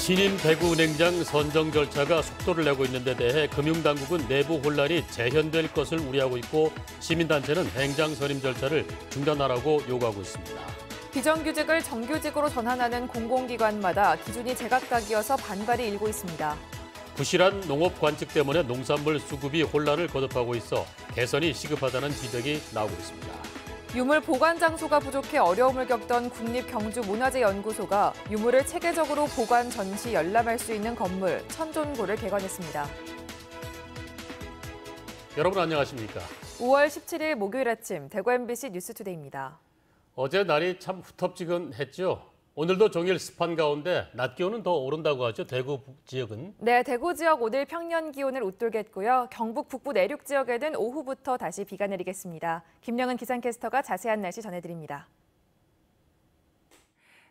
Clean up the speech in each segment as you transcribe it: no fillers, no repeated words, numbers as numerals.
신임 대구은행장 선정 절차가 속도를 내고 있는 데 대해 금융당국은 내부 혼란이 재현될 것을 우려하고 있고 시민단체는 행장 선임 절차를 중단하라고 요구하고 있습니다. 비정규직을 정규직으로 전환하는 공공기관마다 기준이 제각각이어서 반발이 일고 있습니다. 부실한 농업 관측 때문에 농산물 수급이 혼란을 거듭하고 있어 개선이 시급하다는 지적이 나오고 있습니다. 유물 보관 장소가 부족해 어려움을 겪던 국립경주문화재연구소가 유물을 체계적으로 보관 전시 열람할 수 있는 건물 천존고를 개관했습니다. 여러분 안녕하십니까? 5월 17일 목요일 아침 대구 MBC 뉴스투데이입니다. 어제 날이 참 후텁지근했죠. 오늘도 종일 습한 가운데 낮 기온은 더 오른다고 하죠. 대구 지역은. 네, 대구 지역 오늘 평년 기온을 웃돌겠고요. 경북 북부 내륙 지역에는 오후부터 다시 비가 내리겠습니다. 김영은 기상캐스터가 자세한 날씨 전해드립니다.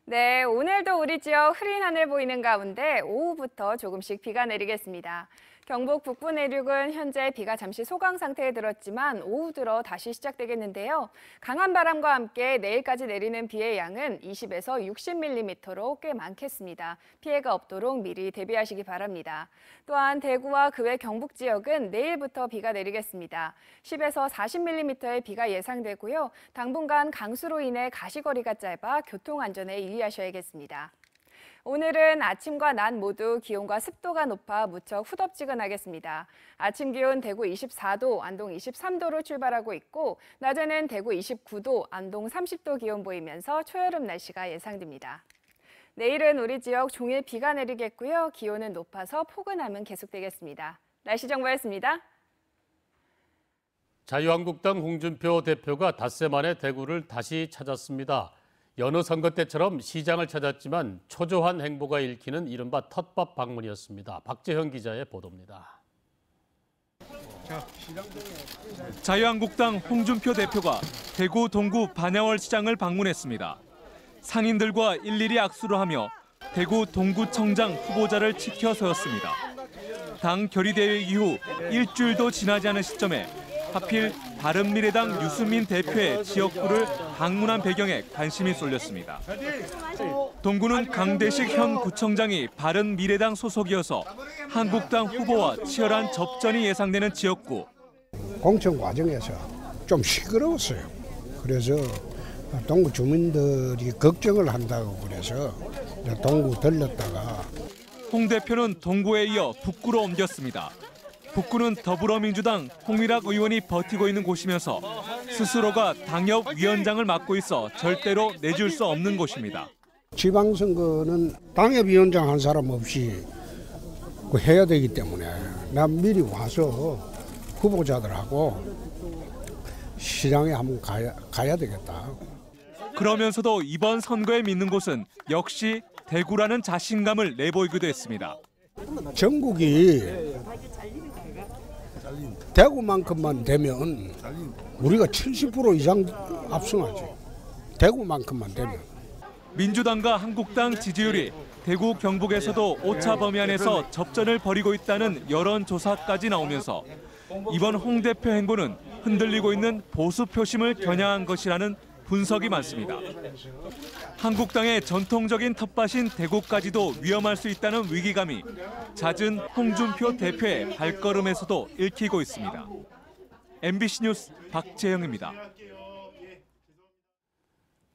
네, 오늘도 우리 지역 흐린 하늘 보이는 가운데 오후부터 조금씩 비가 내리겠습니다. 경북 북부 내륙은 현재 비가 잠시 소강 상태에 들었지만 오후 들어 다시 시작되겠는데요. 강한 바람과 함께 내일까지 내리는 비의 양은 20에서 60mm로 꽤 많겠습니다. 피해가 없도록 미리 대비하시기 바랍니다. 또한 대구와 그 외 경북 지역은 내일부터 비가 내리겠습니다. 10에서 40mm의 비가 예상되고요. 당분간 강수로 인해 가시거리가 짧아 교통 안전에 유의하셔야겠습니다. 오늘은 아침과 낮 모두 기온과 습도가 높아 무척 후덥지근하겠습니다. 아침 기온 대구 24도, 안동 23도로 출발하고 있고 낮에는 대구 29도, 안동 30도 기온 보이면서 초여름 날씨가 예상됩니다. 내일은 우리 지역 종일 비가 내리겠고요. 기온은 높아서 포근함은 계속되겠습니다. 날씨 정보였습니다. 자유한국당 홍준표 대표가 닷새 만에 대구를 다시 찾았습니다. 여느 선거 때처럼 시장을 찾았지만 초조한 행보가 읽히는 이른바 텃밭 방문이었습니다. 박재형 기자의 보도입니다. 자유한국당 홍준표 대표가 대구 동구 반야월 시장을 방문했습니다. 상인들과 일일이 악수를 하며 대구 동구청장 후보자를 지켜 세웠습니다. 당 결의대회 이후 일주일도 지나지 않은 시점에 하필 바른미래당 유승민 대표의 지역구를 방문한 배경에 관심이 쏠렸습니다. 동구는 강대식 현 구청장이 바른미래당 소속이어서 한국당 후보와 치열한 접전이 예상되는 지역구. 공천 과정에서 좀 시끄러웠어요. 그래서 동구 주민들이 걱정을 한다고 그래서 동구 들렀다가 홍 대표는 동구에 이어 북구로 옮겼습니다. 북구는 더불어민주당 홍일학 의원이 버티고 있는 곳이면서 스스로가 당협위원장을 맡고 있어 절대로 내줄 수 없는 곳입니다. 지방선거는 당협위원장 한 사람 없이 해야 되기 때문에 난 미리 와서 후보자들하고 시장에 한번 가야 되겠다. 그러면서도 이번 선거에 믿는 곳은 역시 대구라는 자신감을 내보이기도 했습니다. 전국이 대구만큼만 되면 우리가 70% 이상 압승하지. 대구만큼만 되면. 민주당과 한국당 지지율이 대구 경북에서도 오차 범위 안에서 접전을 벌이고 있다는 여론조사까지 나오면서 이번 홍 대표 행보는 흔들리고 있는 보수 표심을 겨냥한 것이라는 분석이 많습니다. 한국당의 전통적인 텃밭인 대구까지도 위험할 수 있다는 위기감이 잦은 홍준표 대표의 발걸음에서도 읽히고 있습니다. MBC 뉴스 박재영입니다.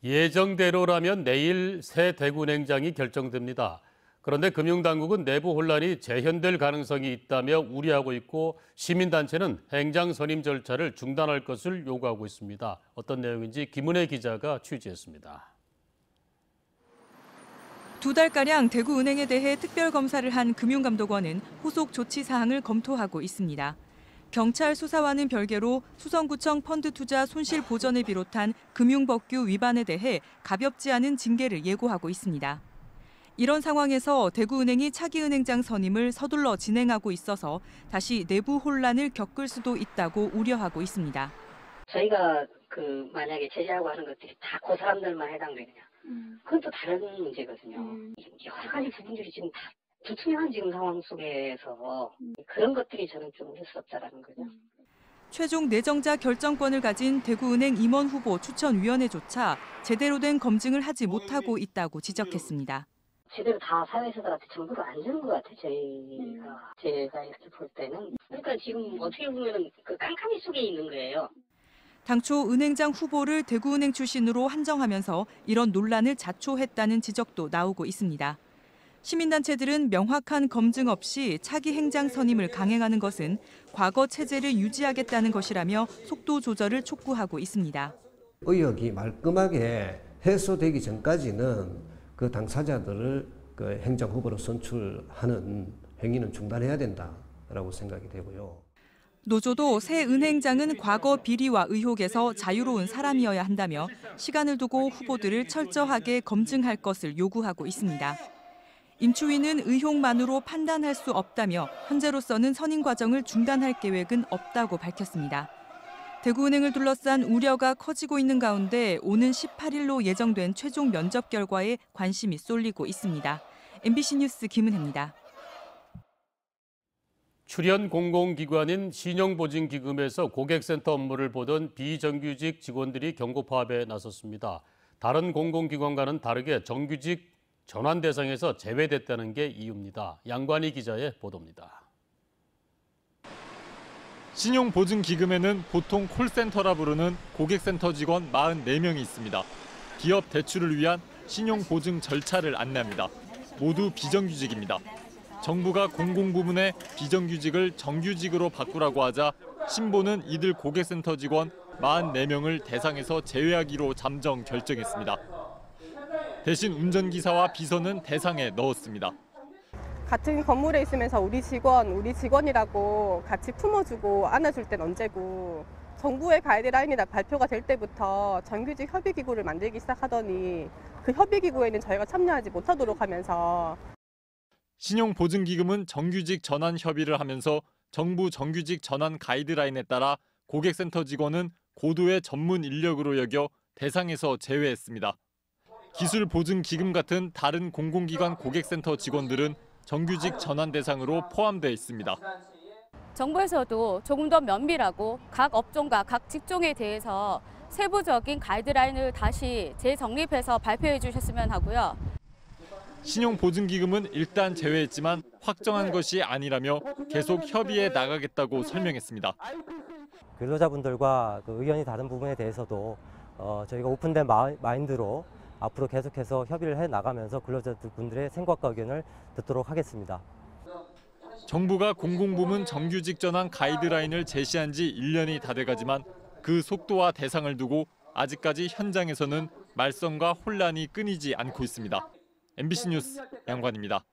예정대로라면 내일 새 대구은행장이 결정됩니다. 그런데 금융당국은 내부 혼란이 재현될 가능성이 있다며 우려하고 있고 시민단체는 행장 선임 절차를 중단할 것을 요구하고 있습니다. 어떤 내용인지 김은혜 기자가 취재했습니다. 2달가량 대구은행에 대해 특별검사를 한 금융감독원은 후속 조치 사항을 검토하고 있습니다. 경찰 수사와는 별개로 수성구청 펀드 투자 손실 보전을 비롯한 금융법규 위반에 대해 가볍지 않은 징계를 예고하고 있습니다. 이런 상황에서 대구은행이 차기 은행장 선임을 서둘러 진행하고 있어서 다시 내부 혼란을 겪을 수도 있다고 우려하고 있습니다. 저희가 만약에 제재하고 하는 것들이 다 그 사람들만 해당되느냐. 그건 또 다른 문제거든요. 여러 가지 부분들이 지금 다 불투명한 지금 상황 속에서 그런 것들이 저는 좀 우려스럽다라는 거죠. 최종 내정자 결정권을 가진 대구은행 임원 후보 추천위원회조차 제대로 된 검증을 하지 못하고 있다고 지적했습니다. 제대로 다 사회에서들한테 정보를 안 주는 것 같아요. 제가 이렇게 볼 때는. 그러니까 지금 어떻게 보면은 그 깜깜이 속에 있는 거예요. 당초 은행장 후보를 대구은행 출신으로 한정하면서 이런 논란을 자초했다는 지적도 나오고 있습니다. 시민단체들은 명확한 검증 없이 차기 행장 선임을 강행하는 것은 과거 체제를 유지하겠다는 것이라며 속도 조절을 촉구하고 있습니다. 의혹이 말끔하게 해소되기 전까지는 그 당사자들을 그 행정 후보로 선출하는 행위는 중단해야 된다라고 생각이 되고요. 노조도 새 은행장은 과거 비리와 의혹에서 자유로운 사람이어야 한다며 시간을 두고 후보들을 철저하게 검증할 것을 요구하고 있습니다. 임추위는 의혹만으로 판단할 수 없다며 현재로서는 선임 과정을 중단할 계획은 없다고 밝혔습니다. 대구은행을 둘러싼 우려가 커지고 있는 가운데 오는 18일로 예정된 최종 면접 결과에 관심이 쏠리고 있습니다. MBC 뉴스 김은혜입니다. 출연 공공기관인 신용보증기금에서 고객센터 업무를 보던 비정규직 직원들이 경고 파업에 나섰습니다. 다른 공공기관과는 다르게 정규직 전환 대상에서 제외됐다는 게 이유입니다. 양관희 기자의 보도입니다. 신용보증기금에는 보통 콜센터라 부르는 고객센터 직원 44명이 있습니다. 기업 대출을 위한 신용보증 절차를 안내합니다. 모두 비정규직입니다. 정부가 공공부문의 비정규직을 정규직으로 바꾸라고 하자 신보는 이들 고객센터 직원 44명을 대상에서 제외하기로 잠정 결정했습니다. 대신 운전기사와 비서는 대상에 넣었습니다. 같은 건물에 있으면서 우리 직원이라고 같이 품어주고 안아줄 땐 언제고, 정부의 가이드라인이 발표가 될 때부터 정규직 협의기구를 만들기 시작하더니 그 협의기구에는 저희가 참여하지 못하도록 하면서 신용보증기금은 정규직 전환 협의를 하면서 정부 정규직 전환 가이드라인에 따라 고객센터 직원은 고도의 전문 인력으로 여겨 대상에서 제외했습니다. 기술보증기금 같은 다른 공공기관 고객센터 직원들은 정규직 전환 대상으로 포함되어 있습니다. 정부에서도 조금 더 면밀하고 각 업종과 각 직종에 대해서 세부적인 가이드라인을 다시 재정립해서 발표해 주셨으면 하고요. 신용보증기금은 일단 제외했지만 확정한 것이 아니라며 계속 협의해 나가겠다고 설명했습니다. 근로자분들과 의견이 다른 부분에 대해서도 저희가 오픈된 마인드로 앞으로 계속해서 협의를 해 나가면서 근로자분들의 생각과 의견을 듣도록 하겠습니다. 정부가 공공부문 정규직 전환 가이드라인을 제시한 지 1년이 다 돼가지만 그 속도와 대상을 두고 아직까지 현장에서는 말썽과 혼란이 끊이지 않고 있습니다. MBC 뉴스 양관입니다.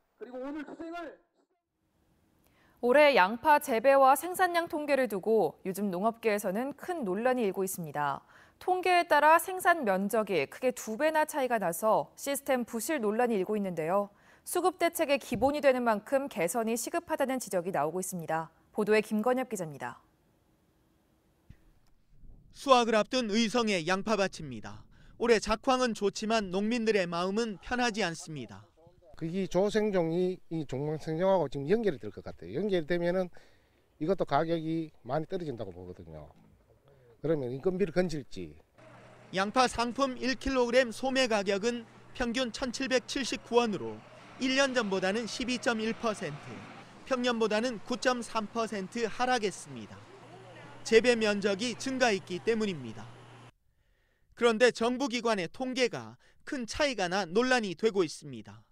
올해 양파 재배와 생산량 통계를 두고 요즘 농업계에서는 큰 논란이 일고 있습니다. 통계에 따라 생산 면적이 크게 2배나 차이가 나서 시스템 부실 논란이 일고 있는데요. 수급 대책의 기본이 되는 만큼 개선이 시급하다는 지적이 나오고 있습니다. 보도에 김건엽 기자입니다. 수확을 앞둔 의성의 양파밭입니다. 올해 작황은 좋지만 농민들의 마음은 편하지 않습니다. 이 조생종이 이 종망생종하고 지금 연결이 될 것 같아요. 연결이 되면은 이것도 가격이 많이 떨어진다고 보거든요. 그러면 인건비를 건질지. 양파 상품 1kg 소매 가격은 평균 1,779원으로 1년 전보다는 12.1%, 평년보다는 9.3% 하락했습니다. 재배 면적이 증가했기 때문입니다. 그런데 정부기관의 통계가 큰 차이가 나 논란이 되고 있습니다.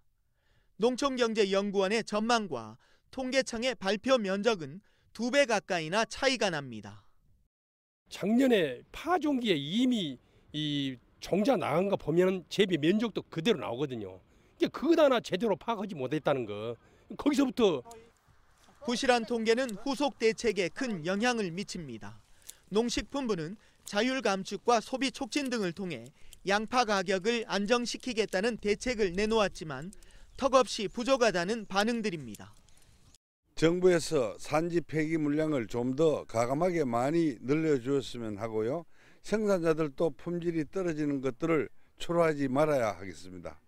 농촌경제연구원의 전망과 통계청의 발표 면적은 2배 가까이나 차이가 납니다. 작년에 파종기에 이미 이 종자 나간 거 보면 재배 면적도 그대로 나오거든요. 그것 하나 제대로 파악하지 못했다는 거. 거기서부터 부실한 통계는 후속 대책에 큰 영향을 미칩니다. 농식품부는 자율 감축과 소비 촉진 등을 통해 양파 가격을 안정시키겠다는 대책을 내놓았지만 턱없이 부족하다는 반응들입니다. 정부에서 산지 폐기 물량을 좀 더 가감하게 많이 늘려주었으면 하고요. 생산자들도 품질이 떨어지는 것들을 초라하지 말아야 하겠습니다.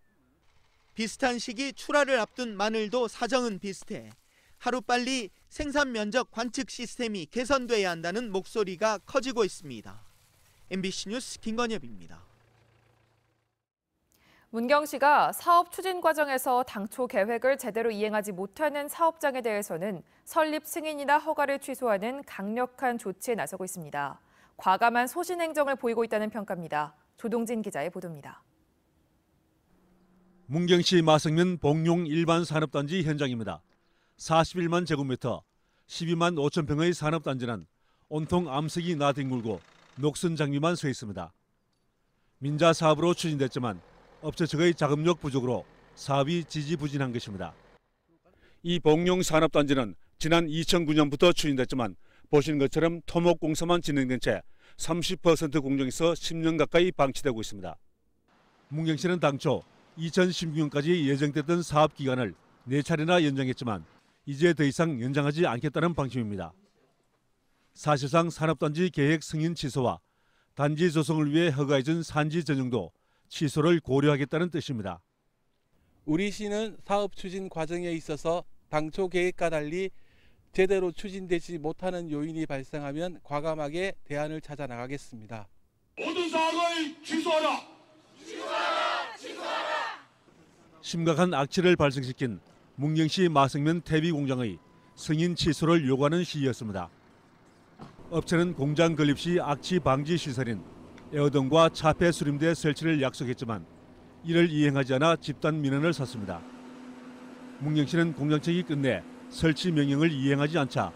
비슷한 시기 출하를 앞둔 마늘도 사정은 비슷해 하루빨리 생산 면적 관측 시스템이 개선돼야 한다는 목소리가 커지고 있습니다. MBC 뉴스 김건엽입니다. 문경시가 사업 추진 과정에서 당초 계획을 제대로 이행하지 못하는 사업장에 대해서는 설립 승인이나 허가를 취소하는 강력한 조치에 나서고 있습니다. 과감한 소신 행정을 보이고 있다는 평가입니다. 조동진 기자의 보도입니다. 문경시 마성면 복룡 일반 산업단지 현장입니다. 41만 제곱미터, 12만 5천 평의 산업단지는 온통 암석이 나뒹굴고 녹슨 장비만 서 있습니다. 민자 사업으로 추진됐지만 업체 측의 자금력 부족으로 사업이 지지부진한 것입니다. 이 복룡 산업단지는 지난 2009년부터 추진됐지만 보시는 것처럼 토목공사만 진행된 채 30% 공정에서 10년 가까이 방치되고 있습니다. 문경시는 당초 2016년까지 예정됐던 사업 기간을 4차례나 연장했지만 이제 더 이상 연장하지 않겠다는 방침입니다. 사실상 산업단지 계획 승인 취소와 단지 조성을 위해 허가해준 산지 전용도 취소를 고려하겠다는 뜻입니다. 우리 시는 사업 추진 과정에 있어서 당초 계획과 달리 제대로 추진되지 못하는 요인이 발생하면 과감하게 대안을 찾아 나가겠습니다. 모든 사항을 취소하라! 심각한 악취를 발생시킨 문경시 마성면 태비 공장의 승인 취소를 요구하는 시위였습니다. 업체는 공장 건립 시 악취 방지 시설인 에어덤과 차폐 수림대 설치를 약속했지만 이를 이행하지 않아 집단 민원을 샀습니다. 문경시는 공장 측이 끝내 설치 명령을 이행하지 않자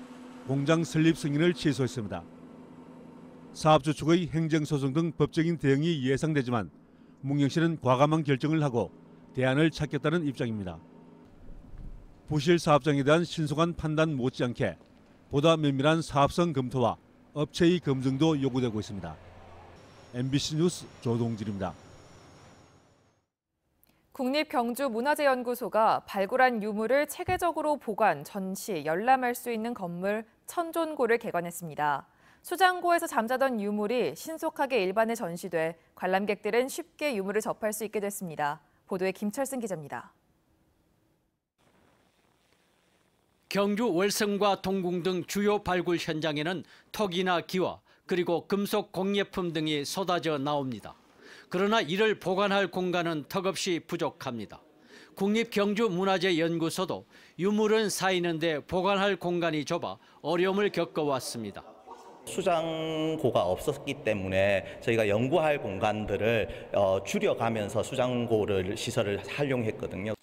공장 설립 승인을 취소했습니다. 사업주 측의 행정소송 등 법적인 대응이 예상되지만 문경시는 과감한 결정을 하고 대안을 찾겠다는 입장입니다. 부실 사업장에 대한 신속한 판단 못지않게 보다 면밀한 사업성 검토와 업체의 검증도 요구되고 있습니다. MBC 뉴스 조동진입니다. 국립경주문화재연구소가 발굴한 유물을 체계적으로 보관, 전시, 열람할 수 있는 건물 천존고를 개관했습니다. 수장고에서 잠자던 유물이 신속하게 일반에 전시돼 관람객들은 쉽게 유물을 접할 수 있게 됐습니다. 보도에 김철승 기자입니다. 경주 월성과 동궁 등 주요 발굴 현장에는 턱이나 기와 그리고 금속 공예품 등이 쏟아져 나옵니다. 그러나 이를 보관할 공간은 턱없이 부족합니다. 국립경주문화재연구소도 유물은 쌓이는데 보관할 공간이 좁아 어려움을 겪어왔습니다. 수장고가 없었기 때문에 저희가 연구할 공간들을 줄여가면서 수장고를 시설을 활용했거든요.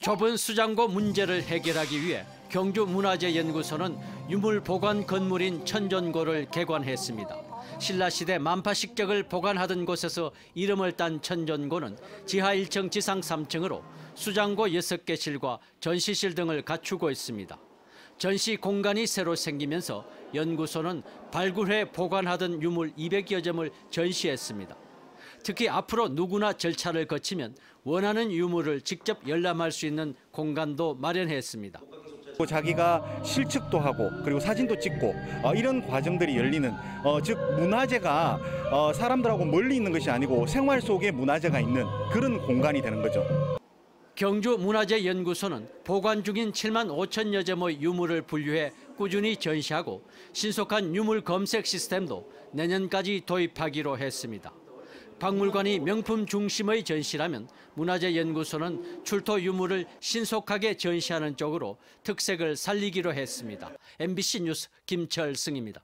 좁은 수장고 문제를 해결하기 위해 경주문화재연구소는 유물 보관 건물인 천존고를 개관했습니다. 신라시대 만파식적을 보관하던 곳에서 이름을 딴 천존고는 지하 1층, 지상 3층으로 수장고 6개실과 전시실 등을 갖추고 있습니다. 전시 공간이 새로 생기면서 연구소는 발굴해 보관하던 유물 200여 점을 전시했습니다. 특히 앞으로 누구나 절차를 거치면 원하는 유물을 직접 열람할 수 있는 공간도 마련했습니다. 자기가 실측도 하고 그리고 사진도 찍고 이런 과정들이 열리는 즉 문화재가 사람들하고 멀리 있는 것이 아니고 생활 속에 문화재가 있는 그런 공간이 되는 거죠. 경주문화재연구소는 보관 중인 7만 5천여 점의 유물을 분류해 꾸준히 전시하고 신속한 유물 검색 시스템도 내년까지 도입하기로 했습니다. 박물관이 명품 중심의 전시라면 문화재연구소는 출토 유물을 신속하게 전시하는 쪽으로 특색을 살리기로 했습니다. MBC 뉴스 김철승입니다.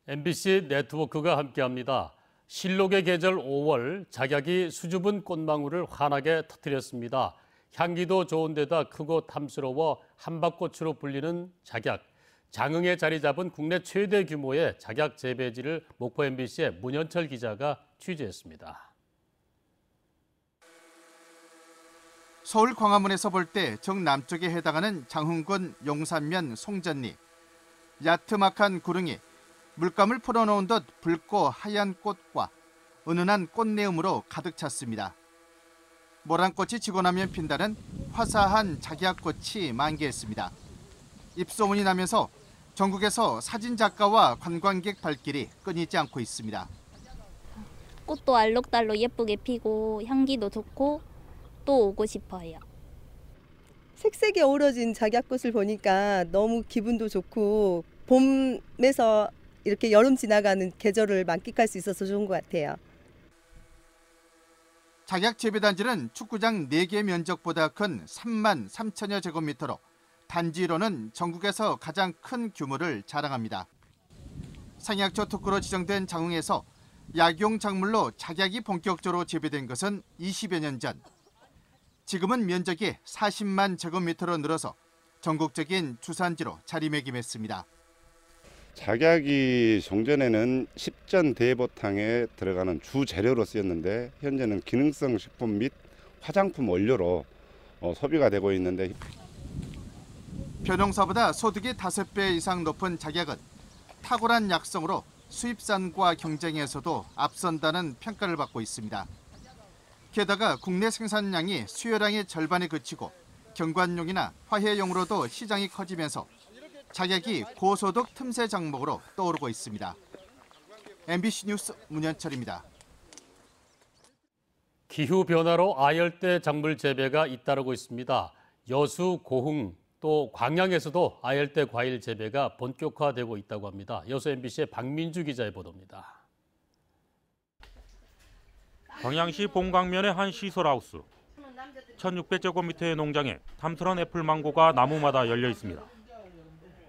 MBC 네트워크가 함께합니다. 실록의 계절 5월, 작약이 수줍은 꽃망울을 환하게 터뜨렸습니다. 향기도 좋은 데다 크고 탐스러워 한박꽃으로 불리는 작약. 장흥에 자리 잡은 국내 최대 규모의 작약 재배지를 목포 MBC의 문현철 기자가 취재했습니다. 서울 광화문에서 볼 때 정남쪽에 해당하는 장흥군 용산면 송전리. 야트막한 구릉이 물감을 풀어놓은 듯 붉고 하얀 꽃과 은은한 꽃내음으로 가득 찼습니다. 모란꽃이 지고 나면 핀다는 화사한 작약꽃이 만개했습니다. 입소문이 나면서 전국에서 사진작가와 관광객 발길이 끊이지 않고 있습니다. 꽃도 알록달록 예쁘게 피고 향기도 좋고 또 오고 싶어요. 색색이 어우러진 작약꽃을 보니까 너무 기분도 좋고 봄에서 이렇게 여름 지나가는 계절을 만끽할 수 있어서 좋은 것 같아요. 작약 재배단지는 축구장 4개 면적보다 큰 3만 3천여 제곱미터로 단지로는 전국에서 가장 큰 규모를 자랑합니다. 상약초 특구로 지정된 장흥에서 약용 작물로 작약이 본격적으로 재배된 것은 20여 년 전. 지금은 면적이 40만 제곱미터로 늘어서 전국적인 주산지로 자리매김했습니다. 작약이 종전에는 십전 대보탕에 들어가는 주 재료로 쓰였는데 현재는 기능성 식품 및 화장품 원료로 소비가 되고 있는데 벼농사보다 소득이 5배 이상 높은 작약은 탁월한 약성으로 수입산과 경쟁에서도 앞선다는 평가를 받고 있습니다. 게다가 국내 생산량이 수요량의 절반에 그치고 경관용이나 화훼용으로도 시장이 커지면서 작약이 고소득 틈새 작목으로 떠오르고 있습니다. MBC 뉴스 문현철입니다. 기후변화로 아열대 작물 재배가 잇따르고 있습니다. 여수, 고흥, 또 광양에서도 아열대 과일 재배가 본격화되고 있다고 합니다. 여수 MBC의 박민주 기자의 보도입니다. 광양시 봉광면의 한 시설하우스. 1600제곱미터의 농장에 탐스런 애플망고가 나무마다 열려 있습니다.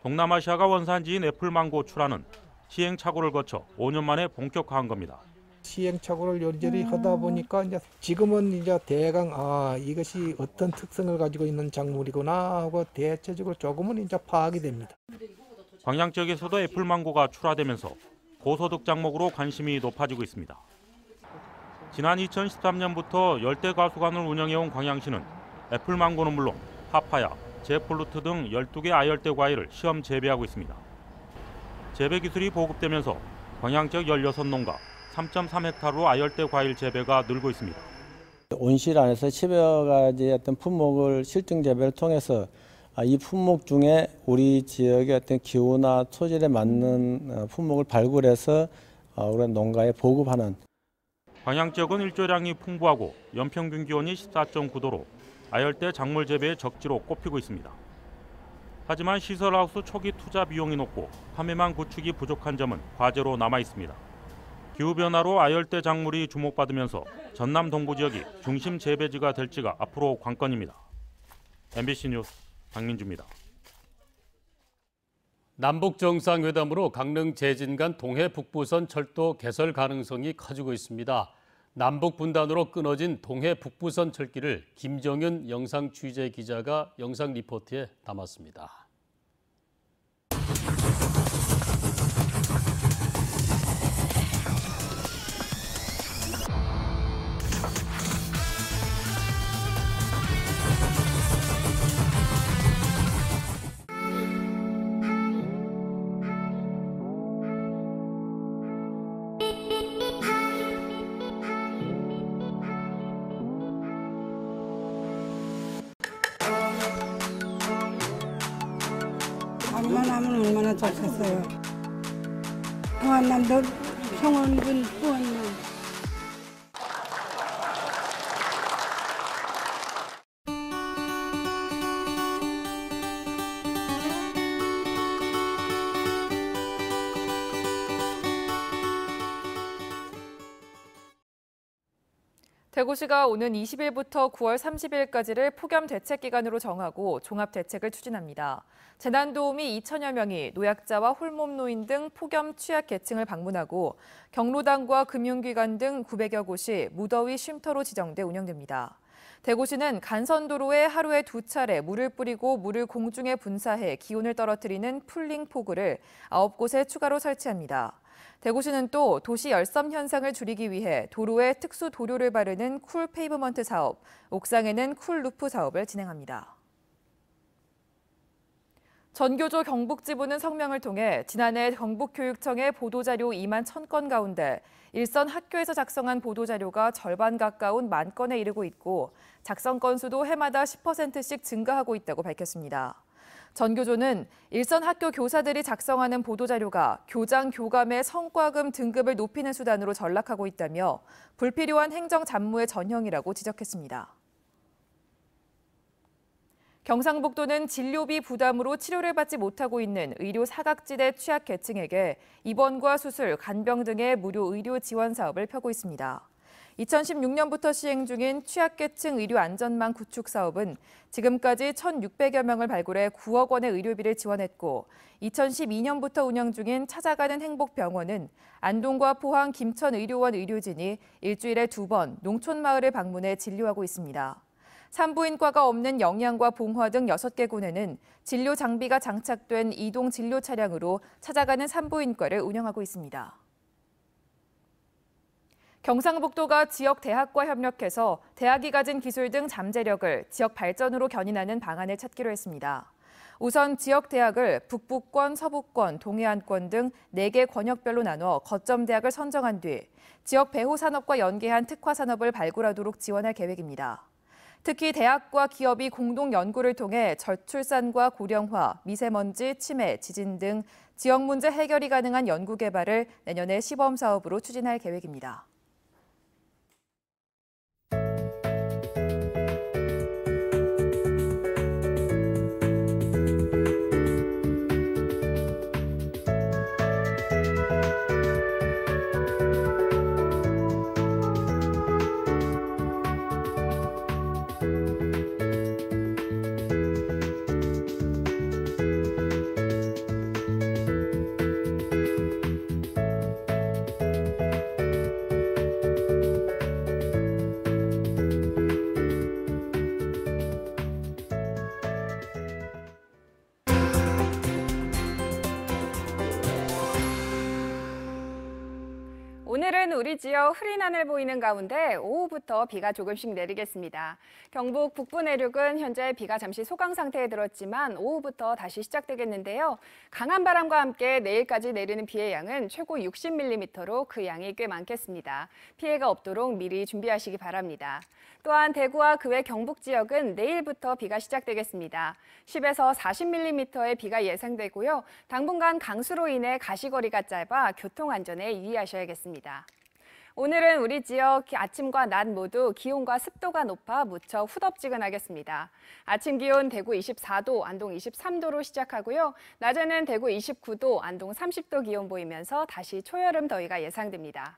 동남아시아가 원산지인 애플망고 출하는 시행착오를 거쳐 5년 만에 본격화한 겁니다. 시행착오를 여리저리 하다 보니까 이제 지금은 이제 대강 이것이 어떤 특성을 가지고 있는 작물이구나 하고 대체적으로 조금은 이제 파악이 됩니다. 광양 지역에서도 애플망고가 출하되면서 고소득 작목으로 관심이 높아지고 있습니다. 지난 2013년부터 열대과수관을 운영해온 광양시는 애플망고는 물론 파파야, 제프루트 등 12개 아열대 과일을 시험 재배하고 있습니다. 재배 기술이 보급되면서 광양 지역 16농가 3.3헥타르로 아열대 과일 재배가 늘고 있습니다. 온실 안에서 10여 가지의 어떤 품목을 실증 재배를 통해서 이 품목 중에 우리 지역의 어떤 기후나 토질에 맞는 품목을 발굴해서 우리 농가에 보급하는. 광양 지역은 일조량이 풍부하고 연평균 기온이 14.9도로 아열대 작물 재배의 적지로 꼽히고 있습니다. 하지만 시설하우스 초기 투자 비용이 높고 판매망 구축이 부족한 점은 과제로 남아 있습니다. 기후변화로 아열대 작물이 주목받으면서 전남 동부 지역이 중심 재배지가 될지가 앞으로 관건입니다. MBC 뉴스 박민주입니다. 남북 정상회담으로 강릉 제진 간 동해 북부선 철도 개설 가능성이 커지고 있습니다. 남북 분단으로 끊어진 동해 북부선 철길을 김정윤 영상 취재 기자가 영상 리포트에 담았습니다. 밤만 하면 얼마나 좋겠어요. 평안남도 평원군 후원님. 대구시가 오는 20일부터 9월 30일까지를 폭염 대책 기간으로 정하고 종합 대책을 추진합니다. 재난도우미 2천여 명이 노약자와 홀몸노인 등 폭염 취약 계층을 방문하고 경로당과 금융기관 등 900여 곳이 무더위 쉼터로 지정돼 운영됩니다. 대구시는 간선도로에 하루에 2차례 물을 뿌리고 물을 공중에 분사해 기온을 떨어뜨리는 풀링 포구를 9곳에 추가로 설치합니다. 대구시는 또 도시 열섬 현상을 줄이기 위해 도로에 특수 도료를 바르는 쿨 페이브먼트 사업, 옥상에는 쿨 루프 사업을 진행합니다. 전교조 경북지부는 성명을 통해 지난해 경북교육청의 보도자료 2만 1,000건 가운데 일선 학교에서 작성한 보도자료가 절반 가까운 10,000건에 이르고 있고 작성 건수도 해마다 10%씩 증가하고 있다고 밝혔습니다. 전교조는 일선 학교 교사들이 작성하는 보도자료가 교장, 교감의 성과금 등급을 높이는 수단으로 전락하고 있다며 불필요한 행정 잡무의 전형이라고 지적했습니다. 경상북도는 진료비 부담으로 치료를 받지 못하고 있는 의료 사각지대 취약계층에게 입원과 수술, 간병 등의 무료 의료 지원 사업을 펴고 있습니다. 2016년부터 시행 중인 취약계층 의료 안전망 구축 사업은 지금까지 1,600여 명을 발굴해 9억 원의 의료비를 지원했고 2012년부터 운영 중인 찾아가는 행복병원은 안동과 포항 김천의료원 의료진이 일주일에 2번 농촌마을을 방문해 진료하고 있습니다. 산부인과가 없는 영양과 봉화 등 6개 군에는 진료 장비가 장착된 이동 진료 차량으로 찾아가는 산부인과를 운영하고 있습니다. 경상북도가 지역 대학과 협력해서 대학이 가진 기술 등 잠재력을 지역 발전으로 견인하는 방안을 찾기로 했습니다. 우선 지역 대학을 북부권, 서부권, 동해안권 등 4개 권역별로 나눠 거점 대학을 선정한 뒤 지역 배후 산업과 연계한 특화 산업을 발굴하도록 지원할 계획입니다. 특히 대학과 기업이 공동 연구를 통해 저출산과 고령화, 미세먼지, 치매, 지진 등 지역 문제 해결이 가능한 연구 개발을 내년에 시범 사업으로 추진할 계획입니다. 오늘은 우리 지역 흐린 하늘 보이는 가운데 오후부터 비가 조금씩 내리겠습니다. 경북 북부 내륙은 현재 비가 잠시 소강 상태에 들었지만 오후부터 다시 시작되겠는데요. 강한 바람과 함께 내일까지 내리는 비의 양은 최고 60mm로 그 양이 꽤 많겠습니다. 피해가 없도록 미리 준비하시기 바랍니다. 또한 대구와 그 외 경북 지역은 내일부터 비가 시작되겠습니다. 10에서 40mm의 비가 예상되고요. 당분간 강수로 인해 가시거리가 짧아 교통안전에 유의하셔야겠습니다. 오늘은 우리 지역 아침과 낮 모두 기온과 습도가 높아 무척 후덥지근하겠습니다. 아침 기온 대구 24도, 안동 23도로 시작하고요. 낮에는 대구 29도, 안동 30도 기온 보이면서 다시 초여름 더위가 예상됩니다.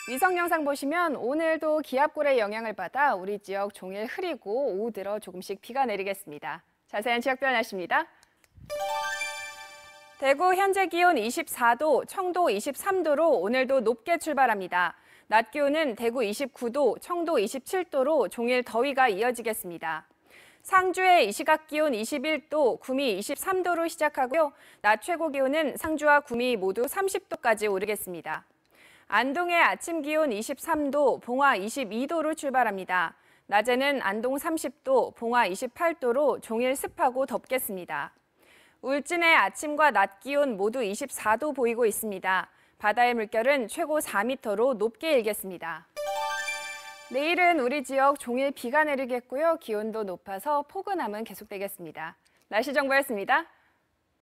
위성 영상 보시면 오늘도 기압골의 영향을 받아 우리 지역 종일 흐리고 오후 들어 조금씩 비가 내리겠습니다. 자세한 지역별 날씨입니다. 대구 현재 기온 24도, 청도 23도로 오늘도 높게 출발합니다. 낮 기온은 대구 29도, 청도 27도로 종일 더위가 이어지겠습니다. 상주의 이 시각 기온 21도, 구미 23도로 시작하고요. 낮 최고 기온은 상주와 구미 모두 30도까지 오르겠습니다. 안동의 아침 기온 23도, 봉화 22도로 출발합니다. 낮에는 안동 30도, 봉화 28도로 종일 습하고 덥겠습니다. 울진의 아침과 낮 기온 모두 24도 보이고 있습니다. 바다의 물결은 최고 4m로 높게 일겠습니다. 내일은 우리 지역 종일 비가 내리겠고요. 기온도 높아서 포근함은 계속되겠습니다. 날씨 정보였습니다.